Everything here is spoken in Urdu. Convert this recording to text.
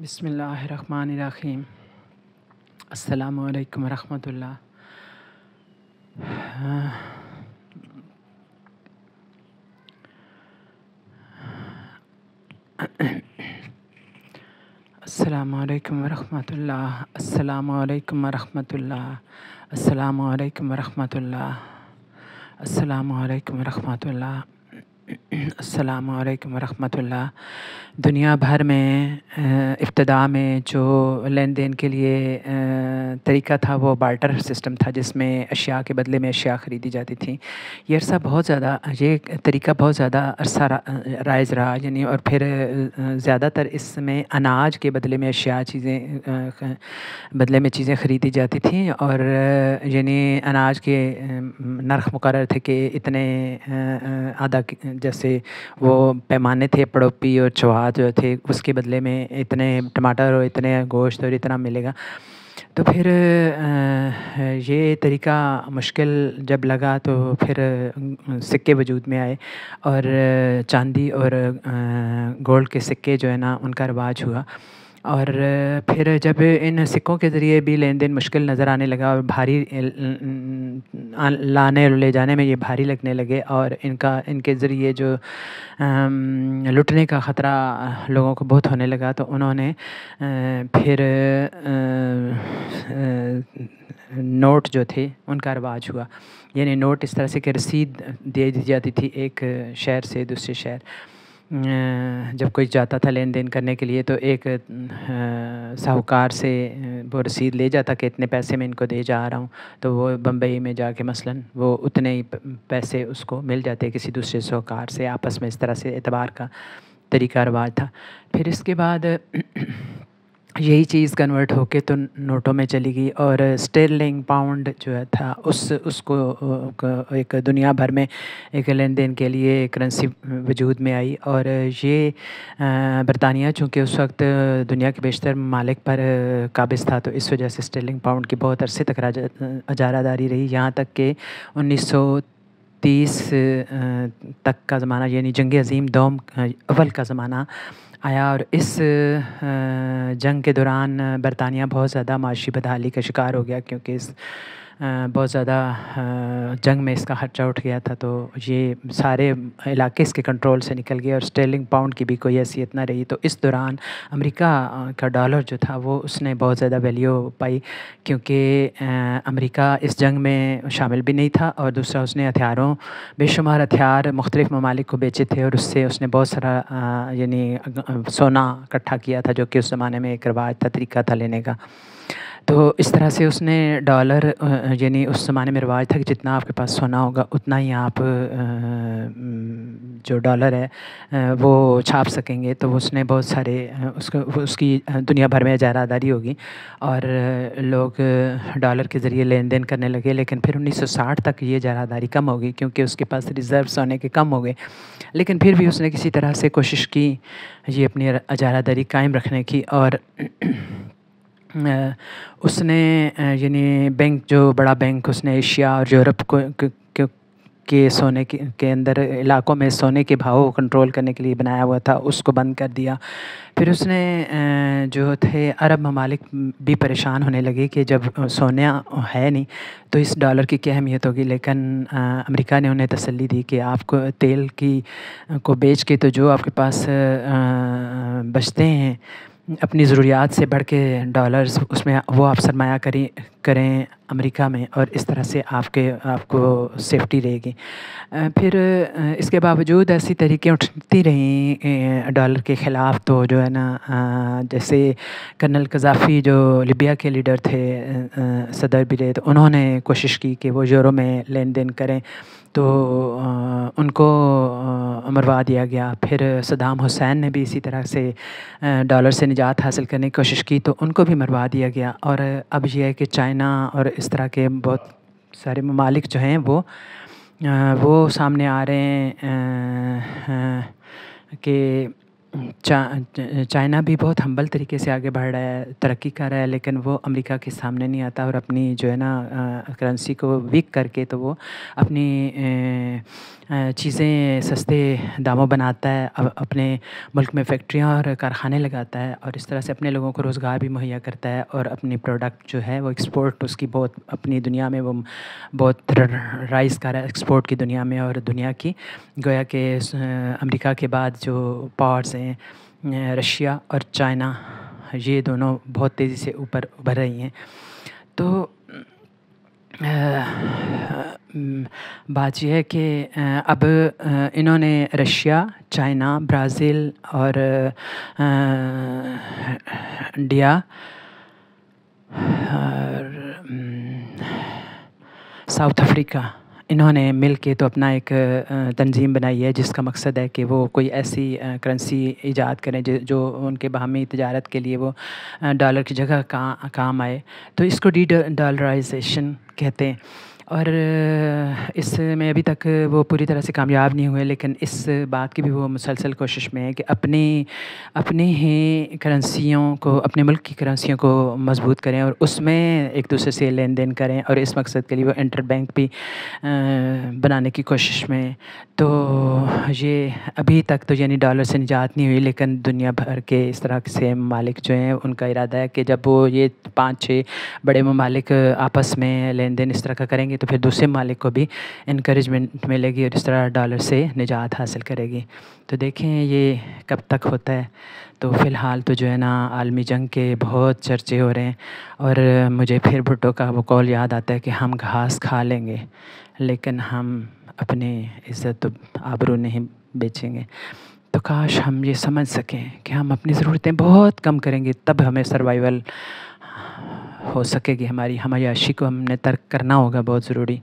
بسم اللہ الرحمن الرحیم۔ السلام علیکم ورحمۃ اللہ۔ السلام علیکم ورحمۃ اللہ۔ السلام علیکم ورحمۃ اللہ۔ السلام علیکم ورحمۃ اللہ۔ السلام علیکم ورحمۃ اللہ۔ السلام علیکم ورحمۃ اللہ۔ دنیا بھر میں ابتدا میں جو لین دین کے لیے طریقہ تھا وہ بارٹر سسٹم تھا، جس میں اشیاء کے بدلے میں اشیاء خریدی جاتی تھیں۔ یہ طریقہ بہت زیادہ عرصہ رائج رہا، یعنی اور پھر زیادہ تر اس میں اناج کے بدلے میں چیزیں خریدی جاتی تھیں، اور یعنی اناج کے نرخ مقرر تھے کہ اتنے جیسے وہ پیمانے تھے، پڑوپی اور چوہا جو تھے، اس کے بدلے میں اتنے ٹماٹر اور اتنے گوشت اور اتنا ملے گا۔ تو پھر یہ طریقہ مشکل جب لگا تو پھر سکے وجود میں آئے، اور چاندی اور گولڈ کے سکے جو ہے نا ان کا رواج ہوا۔ اور پھر جب ان سکوں کے ذریعے بھی لین دین مشکل نظر آنے لگا اور بھاری لانے اور لے جانے میں یہ بھاری لگنے لگے، اور ان کے ذریعے جو لٹنے کا خطرہ لوگوں کو بہت ہونے لگا، تو انہوں نے پھر نوٹ جو تھے ان کا رواج ہوا۔ یعنی نوٹ اس طرح سے کہ رسید دے دی جاتی تھی ایک شہر سے دوسرے شہر۔ جب کوئی جاتا تھا لین دین کرنے کے لیے تو ایک ساہوکار سے وہ رسید لے جاتا کہ اتنے پیسے میں ان کو دے جا رہا ہوں، تو وہ بمبئی میں جا کے مثلاً وہ اتنے ہی پیسے اس کو مل جاتے کسی دوسرے ساہوکار سے، آپس میں اس طرح سے اعتبار کا طریقہ رواج تھا۔ پھر اس کے بعد یہی چیز کنورٹ ہو کے تو نوٹوں میں چلی گئی، اور اسٹرلنگ پاؤنڈ جو تھا اس کو ایک دنیا بھر میں ایک لین دین کے لیے کرنسی وجود میں آئی۔ اور یہ برطانیہ چونکہ اس وقت دنیا کے بیشتر ممالک پر قابض تھا، تو اس وجہ سے اسٹرلنگ پاؤنڈ کی بہت عرصے تک اجارہ داری رہی، یہاں تک کہ 1930 تک کا زمانہ، یعنی جنگ عظیم دوم اول کا زمانہ آیا، اور اس جنگ کے دوران برطانیہ بہت زیادہ معاشی بدحالی کا شکار ہو گیا، کیونکہ بہت زیادہ جنگ میں اس کا خرچہ اٹھ گیا تھا، تو یہ سارے علاقے اس کے کنٹرول سے نکل گئے اور اسٹرلنگ پاؤنڈ کی بھی کوئی حیثیت نہ رہی۔ تو اس دوران امریکہ کا ڈالر جو تھا وہ اس نے بہت زیادہ ویلیو پائی، کیونکہ امریکہ اس جنگ میں شامل بھی نہیں تھا، اور دوسرا اس نے بے شمار ہتھیار مختلف ممالک کو بیچے تھے، اور اس سے اس نے بہت سارا یعنی سونا اکٹھا کیا تھا، جو کہ اس زمانے میں ایک رواج تھا، طریقہ تھا لینے کا۔ تو اس طرح سے اس نے ڈالر، یعنی اس زمانے میں رواج تھا کہ جتنا آپ کے پاس سونا ہوگا اتنا ہی آپ جو ڈالر ہے وہ چھاپ سکیں گے، تو اس نے بہت سارے اس کی دنیا بھر میں اجارہ داری ہوگی، اور لوگ ڈالر کے ذریعے لین دین کرنے لگے۔ لیکن پھر 1960 تک یہ اجارہ داری کم ہو گئی، کیونکہ اس کے پاس ریزرو سونے کے کم ہو گئے، لیکن پھر بھی اس نے کسی طرح سے کوشش کی یہ اپنی اجارہ داری قائم رکھنے کی، اور اس نے یعنی جو بڑا بینک اس نے ایشیا اور یورپ کے سونے کے اندر علاقوں میں سونے کے بھاؤ کنٹرول کرنے کے لیے بنایا ہوا تھا، اس کو بند کر دیا۔ پھر اس نے جو تھے عرب ممالک بھی پریشان ہونے لگے کہ جب سونا ہے نہیں تو اس ڈالر کی کیا اہمیت ہوگی، لیکن امریکہ نے انہیں تسلی دی کہ آپ کو تیل کو بیچ کے تو جو آپ کے پاس بچتے ہیں اپنی ضروریات سے بڑھ کے ڈالرز، اس میں وہ آپ سرمایہ کریں امریکہ میں، اور اس طرح سے آپ کو سیفٹی رہے گی۔ پھر اس کے باوجود ایسی تحریکیں اٹھتی رہیں ڈالر کے خلاف، تو جو ہے نا جیسے کرنل قذافی جو لیبیا کے لیڈر تھے، صدر بھی رہے، تو انہوں نے کوشش کی کہ وہ یورو میں لین دین کریں، تو ان کو مروا دیا گیا۔ پھر صدام حسین نے بھی اسی طرح سے ڈالر سے نجات حاصل کرنے کی کوشش کی، تو ان کو بھی مروا دیا گیا۔ اور اب یہ ہے کہ چائنا اور اس طرح کے بہت سارے ممالک جو ہیں وہ سامنے آ رہے ہیں کہ چائنا بھی بہت ہمبل طریقے سے آگے بڑھ رہا ہے، ترقی کر رہا ہے، لیکن وہ امریکہ کے سامنے نہیں آتا اور اپنی جو ہے نا کرنسی کو ویک کر کے تو وہ اپنی چیزیں سستے داموں بناتا ہے، اپنے ملک میں فیکٹریاں اور کارخانے لگاتا ہے اور اس طرح سے اپنے لوگوں کو روزگار بھی مہیا کرتا ہے اور اپنی پروڈکٹ جو ہے وہ ایکسپورٹ اس کی بہت اپنی دنیا میں وہ بہت رائز کر رہا ہے ایکسپورٹ کی دنیا میں، اور دنیا کی گویا کہ امریکہ کے بعد جو پاورز ہیں رشیا اور چائنا، یہ دونوں بہت تیزی سے اوپر ابھر رہی ہیں۔ تو بات یہ ہے کہ اب انہوں نے رشیا، چائنا، برازیل اور انڈیا اور ساؤتھ افریقہ، انہوں نے مل کے تو اپنا ایک تنظیم بنائی ہے جس کا مقصد ہے کہ وہ کوئی ایسی کرنسی ایجاد کریں جو ان کے باہمی تجارت کے لیے وہ ڈالر کی جگہ کام آئے، تو اس کو ڈی ڈالرائزیشن کہتے ہیں۔ اور اس میں ابھی تک وہ پوری طرح سے کامیاب نہیں ہوئے، لیکن اس بات کی بھی وہ مسلسل کوشش میں ہے کہ اپنی ہی کرنسیوں کو، اپنے ملک کی کرنسیوں کو مضبوط کریں اور اس میں ایک دوسرے سے لین دین کریں، اور اس مقصد کے لیے وہ انٹر بینک بھی بنانے کی کوشش میں ہے۔ تو یہ ابھی تک تو یعنی ڈالر سے نجات نہیں ہوئی، لیکن دنیا بھر کے اس طرح سے ممالک جو ہیں ان کا ارادہ ہے کہ جب وہ یہ 5-6 بڑے ممالک آپس میں لین دین اس طرح کا کریں گے تو پھر دوسرے ممالک کو بھی انکریجمنٹ ملے گی اور اس طرح ڈالر سے نجات حاصل کرے گی۔ تو دیکھیں یہ کب تک ہوتا ہے۔ تو فی الحال تو جو ہے نا عالمی جنگ کے بہت چرچے ہو رہے ہیں، اور مجھے پھر بھٹو کا وہ قول یاد آتا ہے کہ ہم گھاس کھا لیں گے لیکن ہم اپنی عزت و آبرو نہیں بیچیں گے۔ تو کاش ہم یہ سمجھ سکیں کہ ہم اپنی ضرورتیں بہت کم کریں گے تب ہمیں سروائیول ہو سکے گی، ہماری عیاشی کو ہم نے ترک کرنا ہوگا، بہت ضروری۔